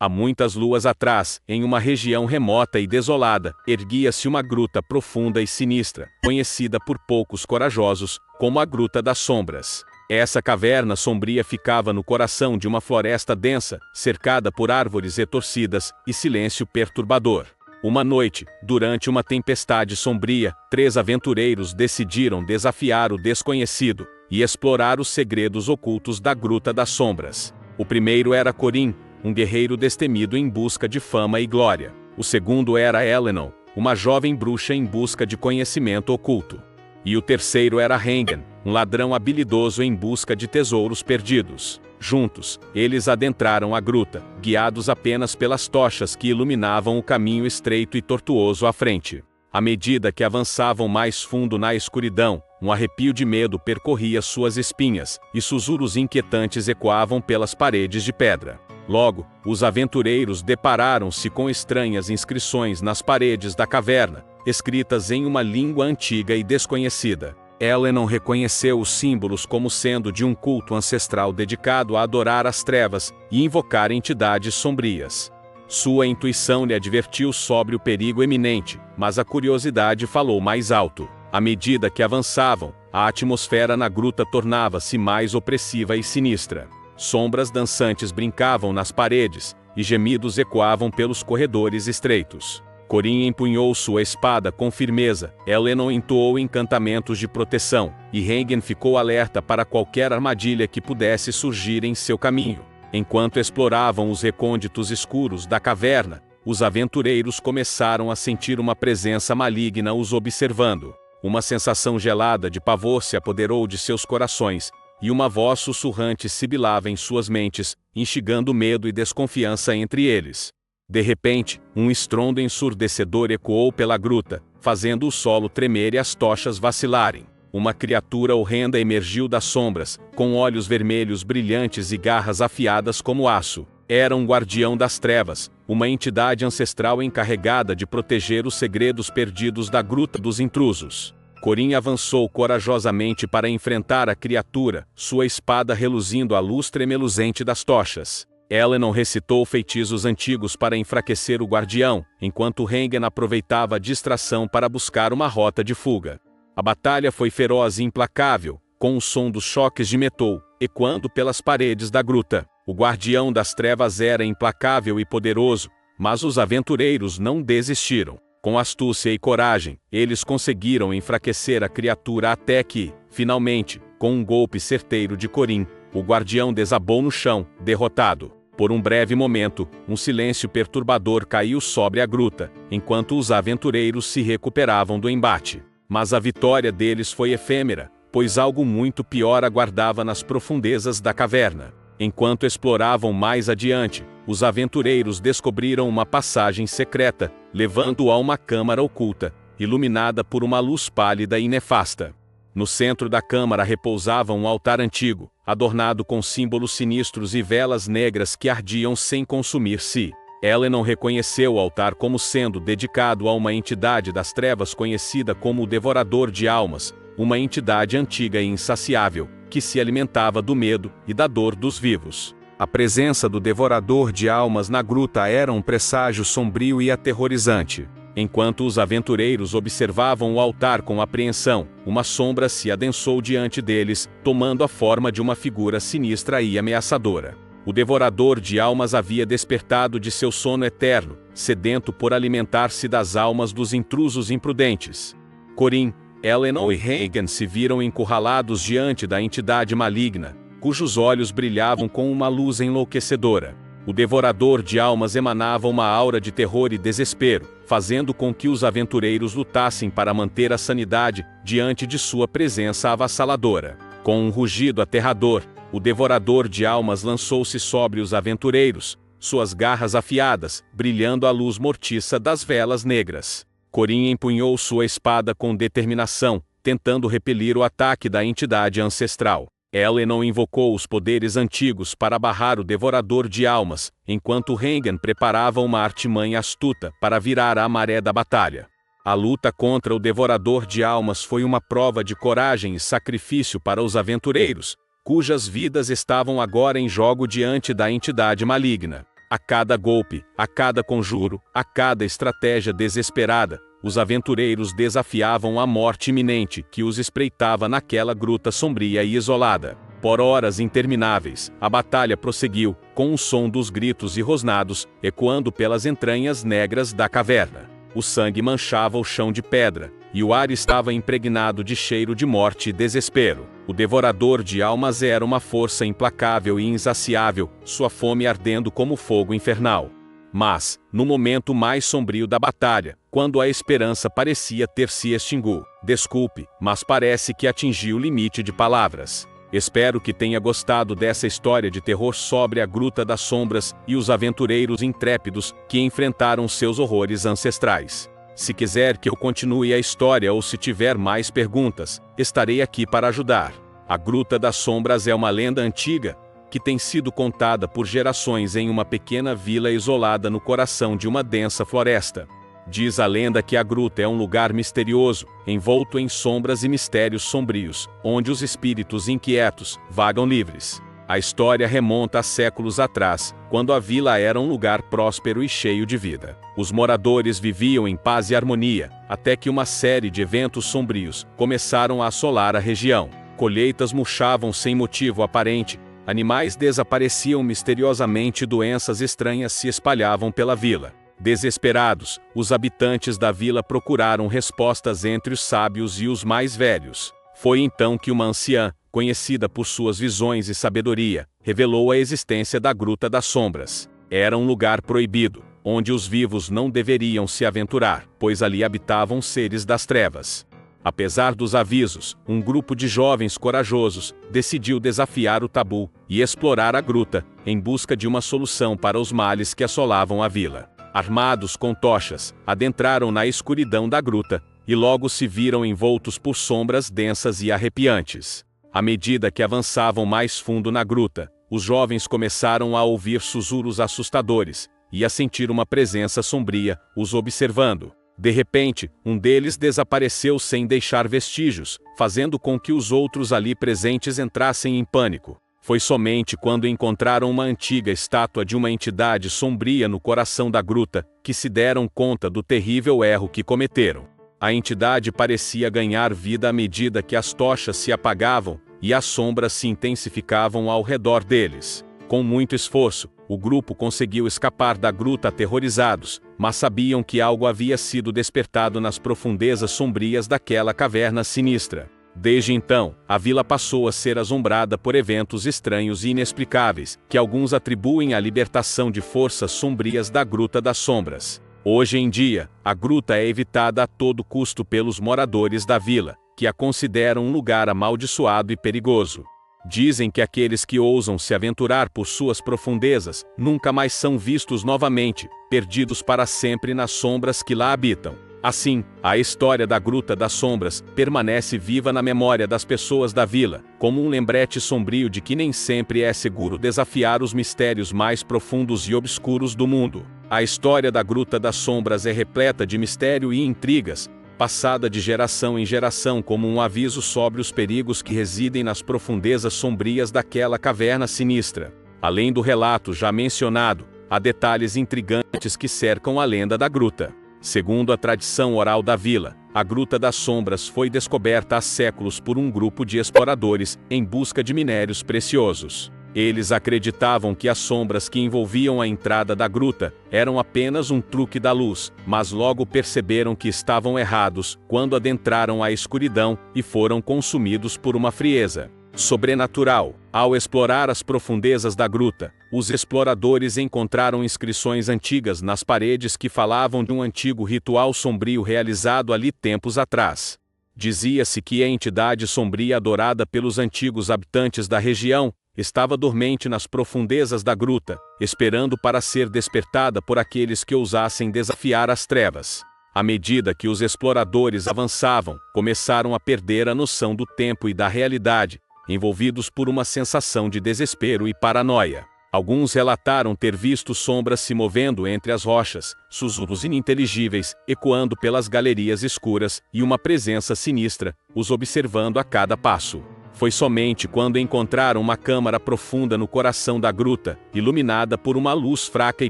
Há muitas luas atrás, em uma região remota e desolada, erguia-se uma gruta profunda e sinistra, conhecida por poucos corajosos como a Gruta das Sombras. Essa caverna sombria ficava no coração de uma floresta densa, cercada por árvores retorcidas e silêncio perturbador. Uma noite, durante uma tempestade sombria, 3 aventureiros decidiram desafiar o desconhecido e explorar os segredos ocultos da Gruta das Sombras. O primeiro era Corin, um guerreiro destemido em busca de fama e glória. O segundo era Eleanor, uma jovem bruxa em busca de conhecimento oculto. E o terceiro era Hengen, um ladrão habilidoso em busca de tesouros perdidos. Juntos, eles adentraram a gruta, guiados apenas pelas tochas que iluminavam o caminho estreito e tortuoso à frente. À medida que avançavam mais fundo na escuridão, um arrepio de medo percorria suas espinhas, e sussurros inquietantes ecoavam pelas paredes de pedra. Logo, os aventureiros depararam-se com estranhas inscrições nas paredes da caverna, escritas em uma língua antiga e desconhecida. Eleanor reconheceu os símbolos como sendo de um culto ancestral dedicado a adorar as trevas e invocar entidades sombrias. Sua intuição lhe advertiu sobre o perigo iminente, mas a curiosidade falou mais alto. À medida que avançavam, a atmosfera na gruta tornava-se mais opressiva e sinistra. Sombras dançantes brincavam nas paredes, e gemidos ecoavam pelos corredores estreitos. Corin empunhou sua espada com firmeza, Eleanor entoou encantamentos de proteção, e Hengen ficou alerta para qualquer armadilha que pudesse surgir em seu caminho. Enquanto exploravam os recônditos escuros da caverna, os aventureiros começaram a sentir uma presença maligna os observando. Uma sensação gelada de pavor se apoderou de seus corações, e uma voz sussurrante sibilava em suas mentes, instigando medo e desconfiança entre eles. De repente, um estrondo ensurdecedor ecoou pela gruta, fazendo o solo tremer e as tochas vacilarem. Uma criatura horrenda emergiu das sombras, com olhos vermelhos brilhantes e garras afiadas como aço. Era um guardião das trevas, uma entidade ancestral encarregada de proteger os segredos perdidos da Gruta dos Intrusos. Corin avançou corajosamente para enfrentar a criatura, sua espada reluzindo à luz tremeluzente das tochas. Eleanor recitou feitiços antigos para enfraquecer o guardião, enquanto Hengen aproveitava a distração para buscar uma rota de fuga. A batalha foi feroz e implacável, com o som dos choques de metal ecoando pelas paredes da gruta. O guardião das trevas era implacável e poderoso, mas os aventureiros não desistiram. Com astúcia e coragem, eles conseguiram enfraquecer a criatura até que, finalmente, com um golpe certeiro de Corin, o guardião desabou no chão, derrotado. Por um breve momento, um silêncio perturbador caiu sobre a gruta, enquanto os aventureiros se recuperavam do embate. Mas a vitória deles foi efêmera, pois algo muito pior aguardava nas profundezas da caverna. Enquanto exploravam mais adiante, os aventureiros descobriram uma passagem secreta, levando a uma câmara oculta, iluminada por uma luz pálida e nefasta. No centro da câmara repousava um altar antigo, adornado com símbolos sinistros e velas negras que ardiam sem consumir-se. Eleanor reconheceu o altar como sendo dedicado a uma entidade das trevas conhecida como o Devorador de Almas, uma entidade antiga e insaciável, que se alimentava do medo e da dor dos vivos. A presença do Devorador de Almas na gruta era um presságio sombrio e aterrorizante. Enquanto os aventureiros observavam o altar com apreensão, uma sombra se adensou diante deles, tomando a forma de uma figura sinistra e ameaçadora. O Devorador de Almas havia despertado de seu sono eterno, sedento por alimentar-se das almas dos intrusos imprudentes. Corin, Eleanor e Hengen se viram encurralados diante da entidade maligna, cujos olhos brilhavam com uma luz enlouquecedora. O Devorador de Almas emanava uma aura de terror e desespero, fazendo com que os aventureiros lutassem para manter a sanidade diante de sua presença avassaladora. Com um rugido aterrador, o Devorador de Almas lançou-se sobre os aventureiros, suas garras afiadas, brilhando à luz mortiça das velas negras. Corin empunhou sua espada com determinação, tentando repelir o ataque da entidade ancestral. Eleanor invocou os poderes antigos para barrar o Devorador de Almas, enquanto Hengen preparava uma artimanha astuta para virar a maré da batalha. A luta contra o Devorador de Almas foi uma prova de coragem e sacrifício para os aventureiros, cujas vidas estavam agora em jogo diante da entidade maligna. A cada golpe, a cada conjuro, a cada estratégia desesperada, os aventureiros desafiavam a morte iminente que os espreitava naquela gruta sombria e isolada. Por horas intermináveis, a batalha prosseguiu, com o som dos gritos e rosnados, ecoando pelas entranhas negras da caverna. O sangue manchava o chão de pedra, e o ar estava impregnado de cheiro de morte e desespero. O devorador de almas era uma força implacável e insaciável, sua fome ardendo como fogo infernal. Mas, no momento mais sombrio da batalha, quando a esperança parecia ter se extinguido, desculpe, mas parece que atingiu o limite de palavras. Espero que tenha gostado dessa história de terror sobre a Gruta das Sombras e os aventureiros intrépidos que enfrentaram seus horrores ancestrais. Se quiser que eu continue a história ou se tiver mais perguntas, estarei aqui para ajudar. A Gruta das Sombras é uma lenda antiga, que tem sido contada por gerações em uma pequena vila isolada no coração de uma densa floresta. Diz a lenda que a gruta é um lugar misterioso, envolto em sombras e mistérios sombrios, onde os espíritos inquietos vagam livres. A história remonta a séculos atrás, quando a vila era um lugar próspero e cheio de vida. Os moradores viviam em paz e harmonia, até que uma série de eventos sombrios começaram a assolar a região. Colheitas murchavam sem motivo aparente, animais desapareciam misteriosamente e doenças estranhas se espalhavam pela vila. Desesperados, os habitantes da vila procuraram respostas entre os sábios e os mais velhos. Foi então que uma anciã, conhecida por suas visões e sabedoria, revelou a existência da Gruta das Sombras. Era um lugar proibido, onde os vivos não deveriam se aventurar, pois ali habitavam seres das trevas. Apesar dos avisos, um grupo de jovens corajosos decidiu desafiar o tabu e explorar a gruta, em busca de uma solução para os males que assolavam a vila. Armados com tochas, adentraram na escuridão da gruta, e logo se viram envoltos por sombras densas e arrepiantes. À medida que avançavam mais fundo na gruta, os jovens começaram a ouvir sussurros assustadores, e a sentir uma presença sombria, os observando. De repente, um deles desapareceu sem deixar vestígios, fazendo com que os outros ali presentes entrassem em pânico. Foi somente quando encontraram uma antiga estátua de uma entidade sombria no coração da gruta, que se deram conta do terrível erro que cometeram. A entidade parecia ganhar vida à medida que as tochas se apagavam, e as sombras se intensificavam ao redor deles. Com muito esforço, o grupo conseguiu escapar da gruta aterrorizados, mas sabiam que algo havia sido despertado nas profundezas sombrias daquela caverna sinistra. Desde então, a vila passou a ser assombrada por eventos estranhos e inexplicáveis, que alguns atribuem à libertação de forças sombrias da Gruta das Sombras. Hoje em dia, a gruta é evitada a todo custo pelos moradores da vila, que a consideram um lugar amaldiçoado e perigoso. Dizem que aqueles que ousam se aventurar por suas profundezas nunca mais são vistos novamente, perdidos para sempre nas sombras que lá habitam. Assim, a história da Gruta das Sombras permanece viva na memória das pessoas da vila, como um lembrete sombrio de que nem sempre é seguro desafiar os mistérios mais profundos e obscuros do mundo. A história da Gruta das Sombras é repleta de mistério e intrigas, passada de geração em geração como um aviso sobre os perigos que residem nas profundezas sombrias daquela caverna sinistra. Além do relato já mencionado, há detalhes intrigantes que cercam a lenda da gruta. Segundo a tradição oral da vila, a Gruta das Sombras foi descoberta há séculos por um grupo de exploradores em busca de minérios preciosos. Eles acreditavam que as sombras que envolviam a entrada da gruta eram apenas um truque da luz, mas logo perceberam que estavam errados quando adentraram a escuridão e foram consumidos por uma frieza sobrenatural. Ao explorar as profundezas da gruta, os exploradores encontraram inscrições antigas nas paredes que falavam de um antigo ritual sombrio realizado ali tempos atrás. Dizia-se que a entidade sombria adorada pelos antigos habitantes da região estava dormente nas profundezas da gruta, esperando para ser despertada por aqueles que ousassem desafiar as trevas. À medida que os exploradores avançavam, começaram a perder a noção do tempo e da realidade, envolvidos por uma sensação de desespero e paranoia. Alguns relataram ter visto sombras se movendo entre as rochas, sussurros ininteligíveis, ecoando pelas galerias escuras, e uma presença sinistra, os observando a cada passo. Foi somente quando encontraram uma câmara profunda no coração da gruta, iluminada por uma luz fraca e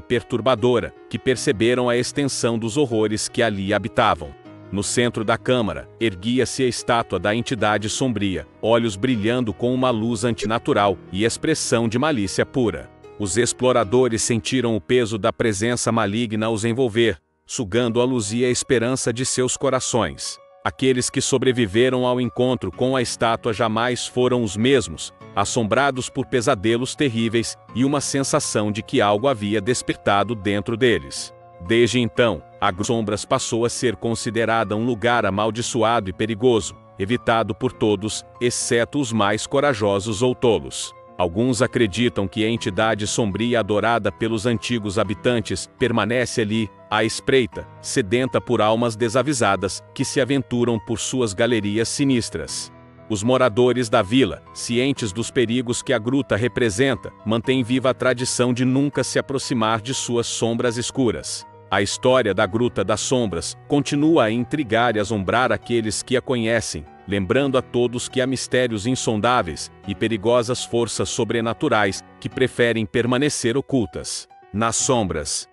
perturbadora, que perceberam a extensão dos horrores que ali habitavam. No centro da câmara, erguia-se a estátua da entidade sombria, olhos brilhando com uma luz antinatural e expressão de malícia pura. Os exploradores sentiram o peso da presença maligna os envolver, sugando a luz e a esperança de seus corações. Aqueles que sobreviveram ao encontro com a estátua jamais foram os mesmos, assombrados por pesadelos terríveis e uma sensação de que algo havia despertado dentro deles. Desde então, a Sombras passou a ser considerada um lugar amaldiçoado e perigoso, evitado por todos, exceto os mais corajosos ou tolos. Alguns acreditam que a entidade sombria adorada pelos antigos habitantes permanece ali, à espreita, sedenta por almas desavisadas que se aventuram por suas galerias sinistras. Os moradores da vila, cientes dos perigos que a gruta representa, mantêm viva a tradição de nunca se aproximar de suas sombras escuras. A história da Gruta das Sombras continua a intrigar e assombrar aqueles que a conhecem, lembrando a todos que há mistérios insondáveis e perigosas forças sobrenaturais que preferem permanecer ocultas nas sombras.